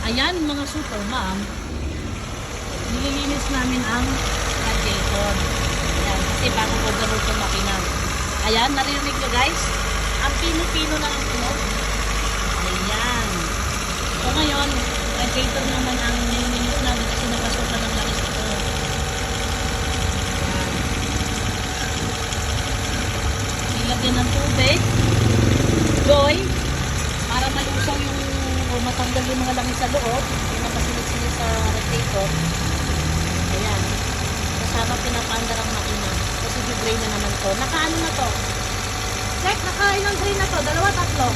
Ayan mga super ma'am, nililinis namin ang radiator. Ayan, kasi bago ko gano'n itong makina. Ayan, narinig nyo guys? Ang pino-pino na ang tunog. Ayan. So ngayon, radiator naman ang nililinis namin kasi nakasuka ng langis ito. Ayan. Nilagyan ng tubig. Joy, para malusaw yung o matanggal yung mga langis sa loob, yung nakasilid-silid sa radiator. Ayan. Kasama pinapaandar ang makina. Kasi di-drain na naman to. Nakaano na to? Check, nakailang drain na to? Dalawa, tatlo?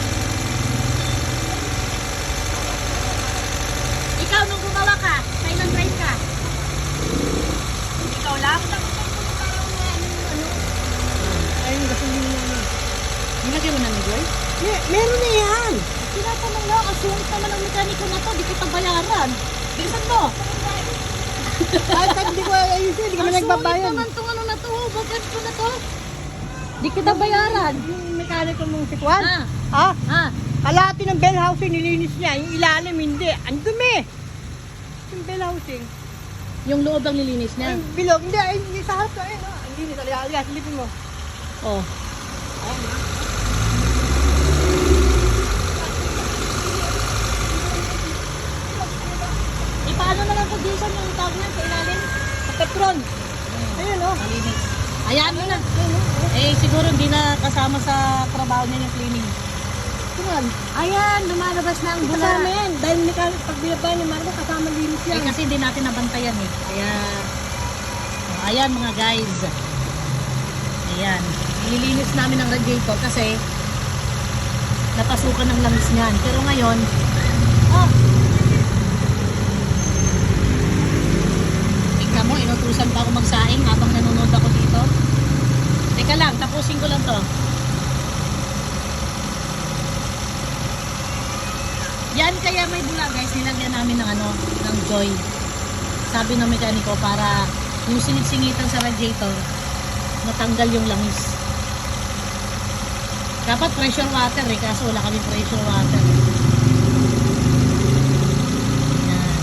Ikaw, nung gumawa ka, kailang drain ka? Ikaw lang? Ayun, kasi hindi mo ano. Nilagyan mo na ni Joy? Meron na yan. Tinatanong lang, ang sungit naman ang mekaniko na to, di kita bayaran. Bilisan mo! Kahit hindi ko ayusin, hindi kami nagbabayad. Ang sungit naman itong ano na to, bakit ko na to? Di kita bayaran. Yung mekaniko mong sikwan. Ha? Ha? Kalahati ng bell housing, nilinis niya. Yung ilalim, hindi. Ang dumi. Yung bell housing. Yung loob ang nilinis niya. Yung bilog. Hindi, ay, hindi sa harap ko. Ayun, no? Ang linis. Alias, silipin mo. Oh. Ayun, no? Paano na lang po Jason yung tawag niya sa ilalim? Sa Petron. Ayun, no? Malinis. Ayan mo na. Eh siguro hindi na kasama sa trabaho niya yung cleaning. Tuman. Ayan, lumalabas na ang bula. Kasama yan. Dahil pag binaba ni Marco, kasama linis Eh yan. kasi hindi natin nabantayan eh. Kaya, oh, ayan mga guys. Ayan. Nililinis namin ang radiator kasi napasukan ng langis niyan. Pero ngayon, oh, tingnan mo, inutusan pa ako magsaing habang nanonood ako dito. Teka lang, tapusin ko lang to. Yan kaya may bula guys, nilagyan namin ng ano, ng joy. Sabi ng mekaniko para yung singitan sa radiator, matanggal yung langis. Dapat pressure water eh, kaso wala kami pressure water. Yan.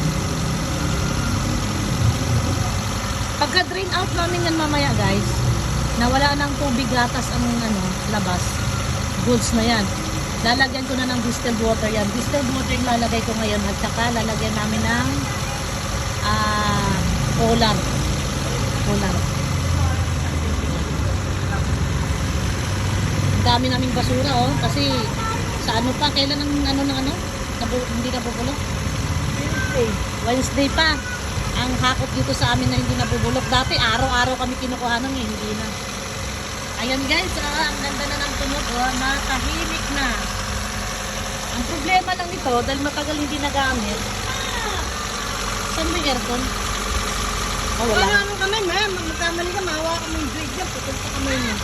Pagka drain out namin yan mamaya guys, nawala ng tubig gatas ang ano, labas. Goods na yan. Lalagyan ko na ng distilled water yan. Distilled water yung lalagay ko ngayon at saka lalagyan namin ng polar. Polar. Ang dami naming basura oh. Kasi sa ano pa, kailan ang ano ng ano? Hindi nabubulok? Wednesday pa. Ang hakot dito sa amin na hindi nabubulok. Dati araw-araw kami kinukuha ng hindi na. Ayan guys, ang ganda na ng tunog, oh, nakahimik na. Ang problema lang ito, dahil matagal hindi nagamit, saan may aircon? Oh, wala. Ano kami, ma'am? Magkamali ka, mahawa ka mo yung blade dyan. Putol pa kamay mo.